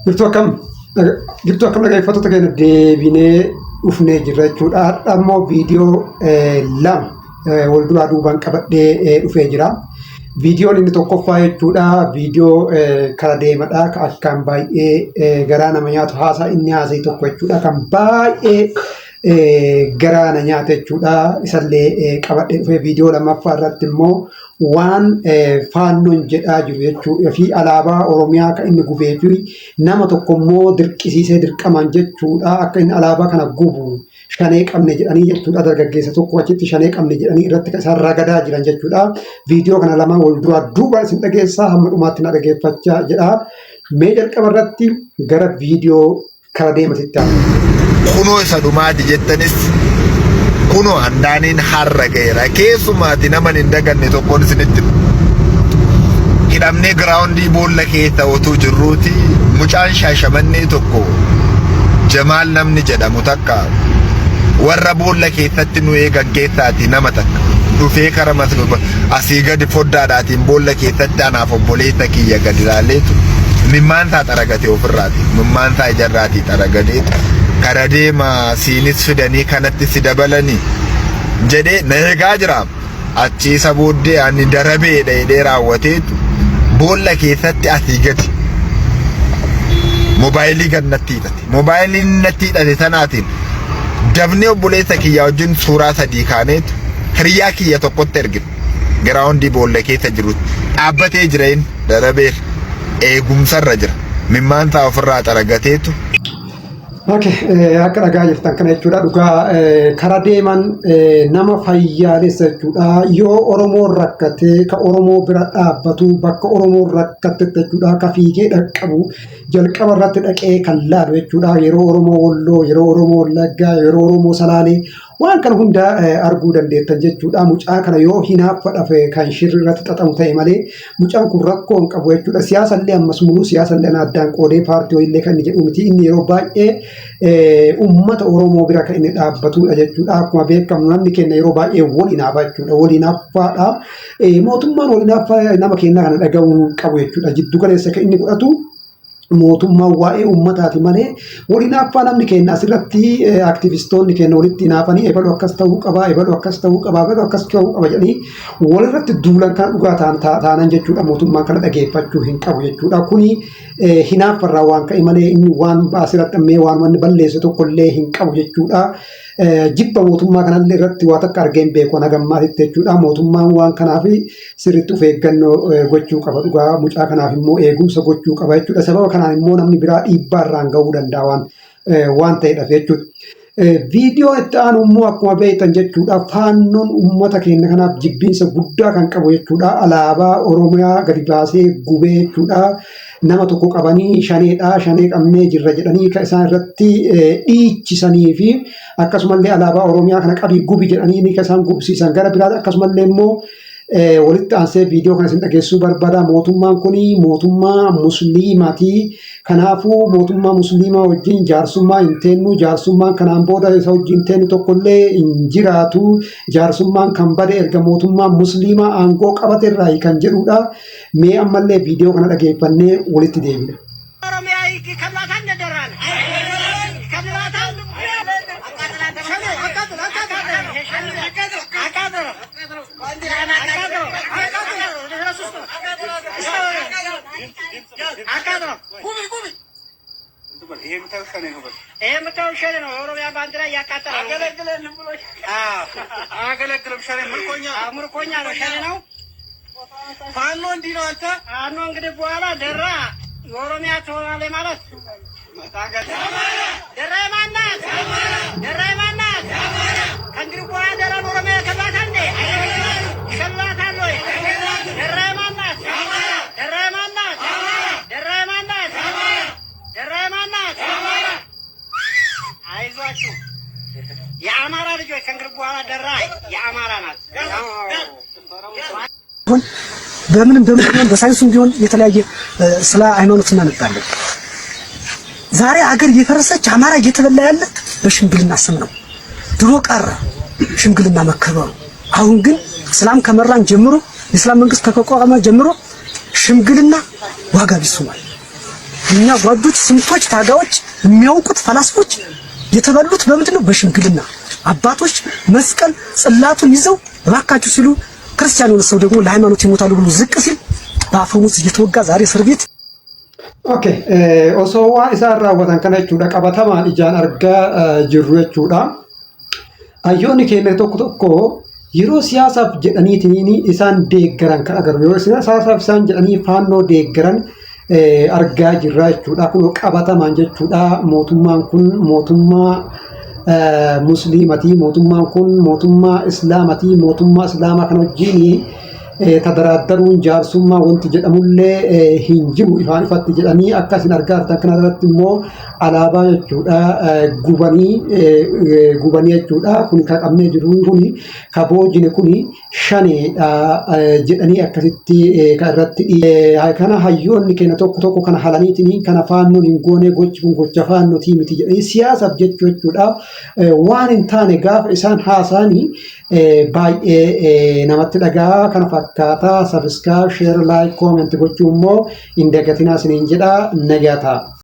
Jirtu akkam dhaggeeffattoota keenya deebinee dhufnee jirra jechuudha. Har'a immoo viidiyoo lama wal duraa duubaan qabadhee dhufee jira. Viidiyoon inni tokkoffaa jechuudha viidiyoo kara deemadha akkaan baay'ee garaa nama nyaatu haasaa inni haasa'e tokko jechuudha kan baay'ee garaa na nyaate jechuudha. Isallee qabadhee dhufee viidiyoo lammaffaa irratti immoo waan faannoon jedhaa jiru jechuudha fi alaabaa Oromiyaa kan inni gubee fi nama tokko immoo dirqisiisee dirqamaan jechuudha akka inni alaabaa kana gubu shanee qabne jedhanii jechuudha. Dargaggeessa tokko achitti shanee qabne jedhanii irratti isaan ragadaa jiran jechuudha. Viidiyoo kana lama wal duraa duuba isin dhageessaa hamma dhumaatti na dhageeffachaa jedha. Mee jalqaba irratti gara viidiyoo kara deematitti kunoo isa dhumaati jettanis kunoo handaaniin har'a ga'eera keessumaati nama hin daganne tokkoon isinitti hidhamnee giraawundii boolla keessa otuu jirruuti mucaan shaashamannee tokko Jamaal namni jedhamu takka warra boolla keessatti nu eegan keessaati nama takka dhufee kara asii gadi foddaadhaatiin boolla keessatti anaaf obboleessa kiyya gadi ilaaleetu mimmaan taa xaragatee ofirraati mimmaan taa ijarraatii xaragateetu kara deema siinis fidanii kanatti si dabalanii jedhee na eegaa jira. Achiisa booddee ani darabee dheedhee raawwateetu boolla keessatti asii gadi moobaayilii gad natti hidhate. Moobaayiliin natti hidhate tanaatiin dabnee obboleessa kiyya wajjin suuraa sadii kaaneetu hiriyaa kiyya tokkotti ergite. Giraawundii boolla keessa jirutti dhaabbatee jira inni darabee eegumsarra jira. Mimmaan taa ofirraa xaragateetu. Akka dhagaa jirtan kana jechuudha dhugaa kara deeman nama fayyaalessa jechuudha. Yoo Oromoon rakkate ka Oromoo bira dhaabbatu bakka Oromoon rakkate jechuudha ka fiigee dhaqqabu jalqaba irratti dhaqee kan laalu jechuudha. Yeroo Oromoo Walloo, yeroo Oromoo Wallaggaa, yeroo Oromoo Salaalee waan kana hunda arguu dandeettan jechuudha. Mucaa kana yoo hinaaffadhaaf kan shirri irratti xaxamu ta'e malee mucaan kun rakkoo hin qabu jechuudha. Siyaasallee ammas muluu siyaasallee addaan qoodee paartii illee kan inni jedhu miti. Inni yeroo baay'ee ummata Oromoo bira kan inni dhaabbatudha jechuudha. Akkuma beekamu namni keenya yeroo baay'ee waliinaafaa jechuudha. Waliinaaffaadha. Mootummaan waliinaaffaa nama keenya kana dhaga'uu qabu jechuudha. Jiddu galeessa kan inni godhatu mootummaan waa'ee ummataati malee waliinaaffaa namni keenya asirratti aktivistoonni keenya walitti naafanii ebalu akkas ta'uu qaba, ebalu akkas ta'uu qaba, ebalu akkas ta'uu qaba jedhanii walirratti duulan kan dhugaa taanan jechuudha. Mootummaan kana dhageeffachuu hin qabu jechuudha. Kuni hinaaffarraa waan ka'e malee inni waan asirratti ammee waan wanni balleessu tokkollee hin qabu jechuudha. Jibba mootummaa kanallee irratti waa takka argee hin beeku nagammaatitti jechuudha. Mootummaan waan kanaaf sirriitti of eeggannoo gochuu qaba dhugaa. Mucaa kanaaf immoo eegumsa gochuu qaba jechuudha. Sababa kanaan immoo namni biraa dhiibbaa irraan ga'uu danda'a waan ta'eedhaaf jechuudha. Viidiyoon itti aanu immoo akkuma beektan jechuudha faannoon uummata keenya kanaaf jibbiinsa guddaa kan qabu jechuudha. Alaabaa Oromiyaa gadi baasee gubee jechuudha. Nama tokko qabanii shanee qabnee jirra jedhanii kan isaan irratti dhiichisanii fi akkasumallee alaabaa Oromiyaa kana qabii gubi jedhanii kan isaan gubsiisan gara biraati. Akkasumallee immoo walitti aansee viidiyoo kana isin dhageessuu barbaada. Mootummaan kun mootummaa musliimaati. Kanaafuu mootummaa musliimaa wajjin jaarsummaa hin teennu. Jaarsummaan kanaan booda isa wajjin teennu tokkollee hin jiraatu. Jaarsummaan kan bade erga mootummaan musliimaa aangoo qabateerraa kan jedhudha. Mee ammallee viidiyoo kana dhageeffannee walitti deebina. ፋኖ እንዲህ ነው አንተ ፋኖ እንግዲህ በኋላ ደራ የኦሮሚያ ተወራለ ማለት ደራ ማናት ደራ ማናት ከእንግዲህ በኋላ ደራ ኦሮሚያ ከላታ እንዴ ይሸላታል ወይ ደራ ማናት ደራ ማናት ደራ ማናት ደራ ማናት አይዟችሁ የአማራ ልጆች ከእንግዲህ በኋላ ደራ የአማራ ናት። በምንም በሳይንሱም ቢሆን የተለያየ ስለ ሃይማኖት እናነባለን። ዛሬ አገር እየፈረሰች አማራ እየተበላ ያለ በሽምግልና ስም ነው። ድሮ ቀረ ሽምግልና መከበሩ። አሁን ግን እስላም ከመራን ጀምሮ የእስላም መንግስት ከተቋቋመ ጀምሮ ሽምግልና ዋጋ ቢስ ሆኗል። እኛ ጓዶች ስንቶች ታጋዎች የሚያውቁት ፈላስፎች የተበሉት በምንድን ነው? በሽምግልና አባቶች መስቀል ጽላቱን ይዘው እባካችሁ ሲሉ ክርስቲያን የሆነ ሰው ደግሞ ለሃይማኖት ይሞታሉ ብሎ ዝቅ ሲል በአፈሙዝ እየተወጋ ዛሬ እስር ቤት። ኦኬ osoo waan isaan raawwatan kana jechuudha qabatamaan ijaan argaa jirru jechuudha. Hayyoonni keenya tokko tokko yeroo siyaasaaf jedhaniitiin isaan deeggaran kan agarru yoo siyaasaaf isaan jedhanii faannoo deeggaran argaa jirra jechuudha. Kun qabatamaan jechuudha mootummaan kun mootummaa musliimatii, mootummaan kun mootummaa islaamatii, mootummaa islaamaa kan wajjin tadaraaddaruun jaarsummaa wanti jedhamullee hin jiru ifaan ifatti jedhanii akkasin argaa jirtan kana irratti immoo alaabaa jechuudha gubanii jechuudha. Kun kan qabnee jiru kun kaboojine kun shaneedha jedhanii akkasitti kan irratti kana hayyoonni keenya tokko tokko kana halaniitiin kana faannoon hin goone gochi kun gocha faannootii miti jedhanii siyaasaaf jechuudha waan hin taane gaafa isaan haasaanii baay'ee namatti dhagaa kana fakkaata. Subscribe, share, like, comment gochuu immoo hin dagatinaa isiniin jedha. Nagataa.